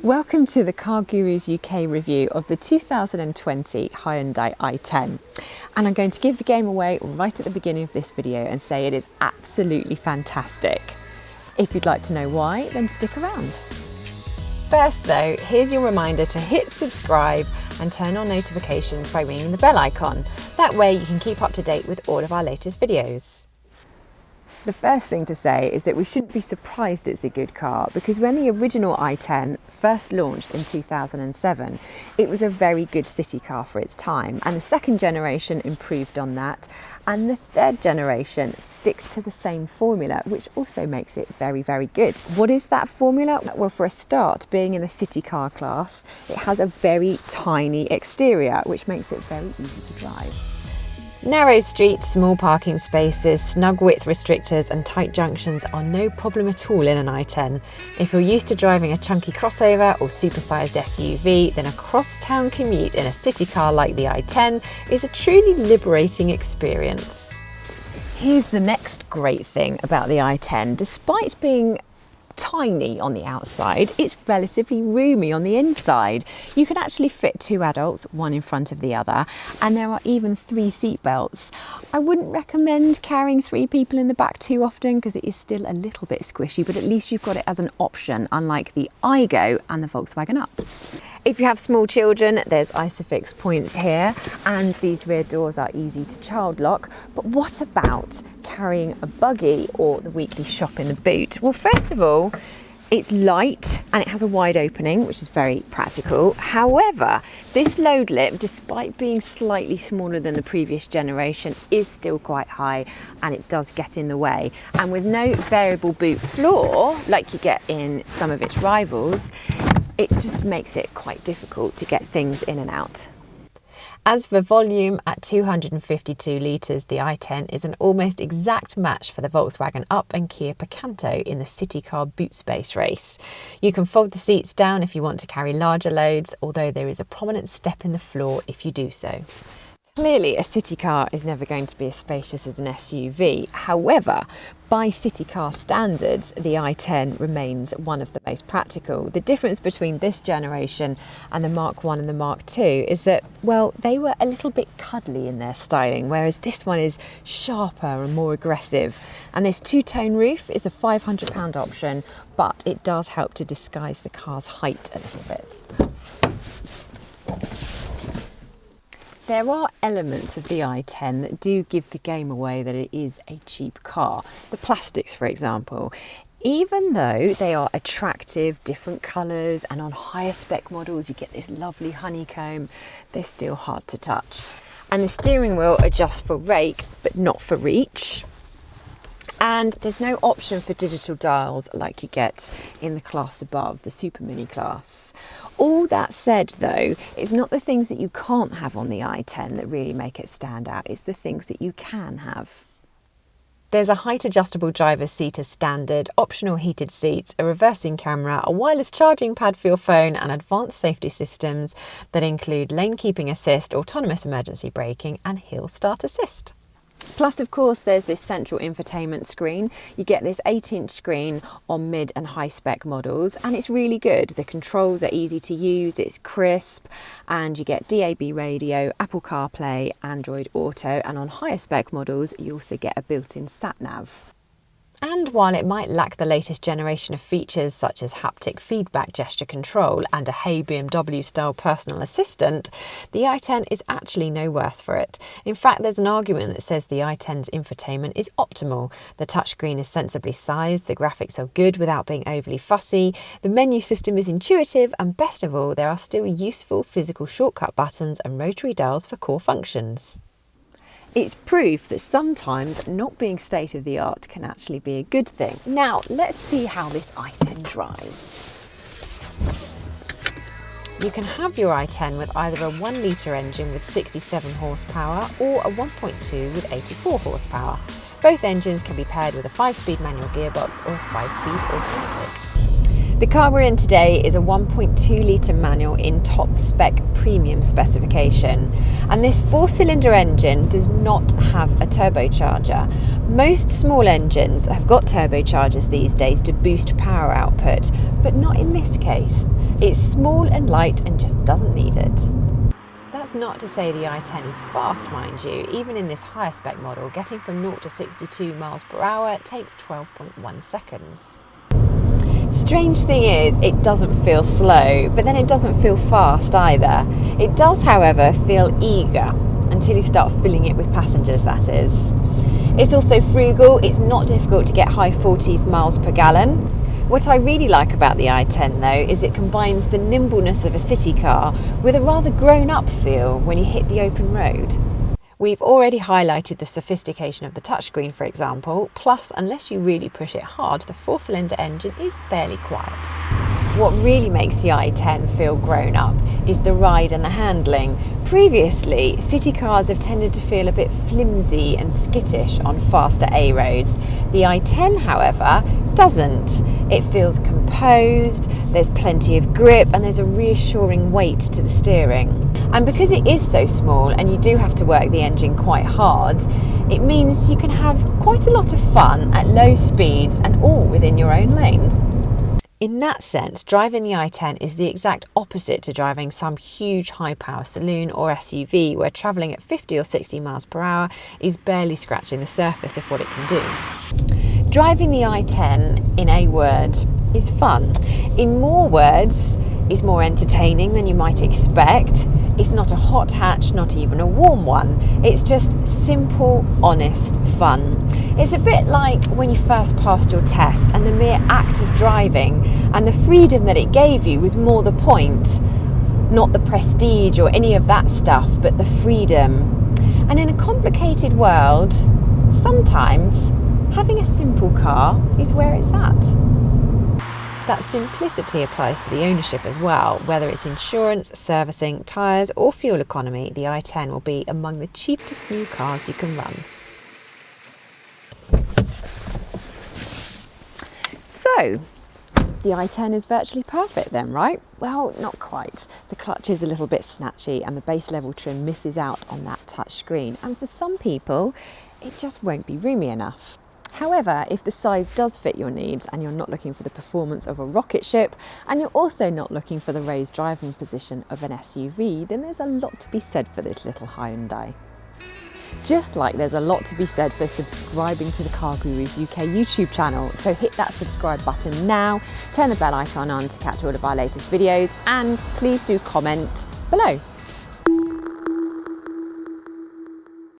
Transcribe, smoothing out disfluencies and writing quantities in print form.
Welcome to the CarGurus UK review of the 2020 Hyundai i10. And I'm going to give the game away right at the beginning of this video and say it is absolutely fantastic. If you'd like to know why, then stick around. First though, here's your reminder to hit subscribe and turn on notifications by ringing the bell icon. That way you can keep up to date with all of our latest videos. The first thing to say is that we shouldn't be surprised it's a good car, because when the original i10 first launched in 2007, it was a very good city car for its time, and the second generation improved on that, and the third generation sticks to the same formula, which also makes it very, very good. What is that formula? Well, for a start, being in the city car class, it has a very tiny exterior, which makes it very easy to drive. Narrow streets, small parking spaces, snug width restrictors and tight junctions are no problem at all in an i10. If you're used to driving a chunky crossover or supersized SUV, then a cross-town commute in a city car like the i10 is a truly liberating experience. Here's the next great thing about the i10. Despite being tiny on the outside, it's relatively roomy on the inside. You can actually fit two adults, one in front of the other, and there are even 3 seat belts. I wouldn't recommend carrying 3 people in the back too often because it is still a little bit squishy, but at least you've got it as an option, unlike the iGo and the Volkswagen Up. If you have small children, there's ISOFIX points here, and these rear doors are easy to child lock. But what about carrying a buggy or the weekly shop in the boot? Well, first of all, it's light and it has a wide opening, which is very practical. However, this load lip, despite being slightly smaller than the previous generation, is still quite high and it does get in the way. And with no variable boot floor, like you get in some of its rivals, it just makes it quite difficult to get things in and out. As for volume, at 252 litres, the i10 is an almost exact match for the Volkswagen Up and Kia Picanto in the city car boot space race. You can fold the seats down if you want to carry larger loads, although there is a prominent step in the floor if you do so. Clearly, a city car is never going to be as spacious as an SUV. However, by city car standards, the i10 remains one of the most practical. The difference between this generation and the Mark 1 and the Mark 2 is that, well, they were a little bit cuddly in their styling, whereas this one is sharper and more aggressive. And this two-tone roof is a £500 option, but it does help to disguise the car's height a little bit. There are elements of the i10 that do give the game away that it is a cheap car. The plastics, for example. Even though they are attractive, different colours, and on higher spec models you get this lovely honeycomb, they're still hard to touch. And the steering wheel adjusts for rake, but not for reach. And there's no option for digital dials like you get in the class above, the Super Mini class. All that said though, it's not the things that you can't have on the i10 that really make it stand out, it's the things that you can have. There's a height adjustable driver's seat as standard, optional heated seats, a reversing camera, a wireless charging pad for your phone, and advanced safety systems that include lane keeping assist, autonomous emergency braking, and hill start assist. Plus, of course, there's this central infotainment screen. You get this 8-inch screen on mid and high spec models, and it's really good. The controls are easy to use, it's crisp, and you get DAB radio, Apple CarPlay, Android Auto, and on higher spec models, you also get a built-in sat-nav. And while it might lack the latest generation of features such as haptic feedback gesture control and a Hey BMW style personal assistant, the i10 is actually no worse for it. In fact, there's an argument that says the i10's infotainment is optimal. The touchscreen is sensibly sized, the graphics are good without being overly fussy, the menu system is intuitive, and best of all, there are still useful physical shortcut buttons and rotary dials for core functions. It's proof that sometimes not being state-of-the-art can actually be a good thing. Now, let's see how this i10 drives. You can have your i10 with either a 1 litre engine with 67 horsepower or a 1.2 with 84 horsepower. Both engines can be paired with a 5-speed manual gearbox or 5-speed automatic. The car we're in today is a 1.2 litre manual in top spec premium specification, and this 4-cylinder engine does not have a turbocharger, Most small engines have got turbochargers these days to boost power output, but not in this case. It's small and light and just doesn't need it. That's not to say the i10 is fast, mind you. Even in this higher spec model, getting from 0 to 62 miles per hour takes 12.1 seconds. Strange thing is, it doesn't feel slow, but then it doesn't feel fast either. It does, however, feel eager, until you start filling it with passengers, that is. It's also frugal. It's not difficult to get high 40s miles per gallon. What I really like about the i10 though is it combines the nimbleness of a city car with a rather grown-up feel when you hit the open road. We've already highlighted the sophistication of the touchscreen, for example, plus unless you really push it hard, the 4-cylinder engine is fairly quiet. What really makes the i10 feel grown up is the ride and the handling. Previously, city cars have tended to feel a bit flimsy and skittish on faster A roads. The i10, however, doesn't. It feels composed, there's plenty of grip, and there's a reassuring weight to the steering. And because it is so small and you do have to work the engine quite hard, it means you can have quite a lot of fun at low speeds and all within your own lane. In that sense, driving the i10 is the exact opposite to driving some huge high-power saloon or SUV where travelling at 50 or 60 miles per hour is barely scratching the surface of what it can do. Driving the i10, in a word, is fun. In more words, is more entertaining than you might expect. It's not a hot hatch, not even a warm one. It's just simple, honest fun. It's a bit like when you first passed your test and the mere act of driving and the freedom that it gave you was more the point. Not the prestige or any of that stuff, but the freedom. And in a complicated world, sometimes having a simple car is where it's at. That simplicity applies to the ownership as well. Whether it's insurance, servicing, tyres or fuel economy, the i10 will be among the cheapest new cars you can run. So, the i10 is virtually perfect then, right? Well, not quite. The clutch is a little bit snatchy and the base level trim misses out on that touch screen. And for some people, it just won't be roomy enough. However, if the size does fit your needs and you're not looking for the performance of a rocket ship and you're also not looking for the raised driving position of an SUV, then there's a lot to be said for this little Hyundai. Just like there's a lot to be said for subscribing to the CarGurus UK YouTube channel, so hit that subscribe button now, turn the bell icon on to catch all of our latest videos, and please do comment below.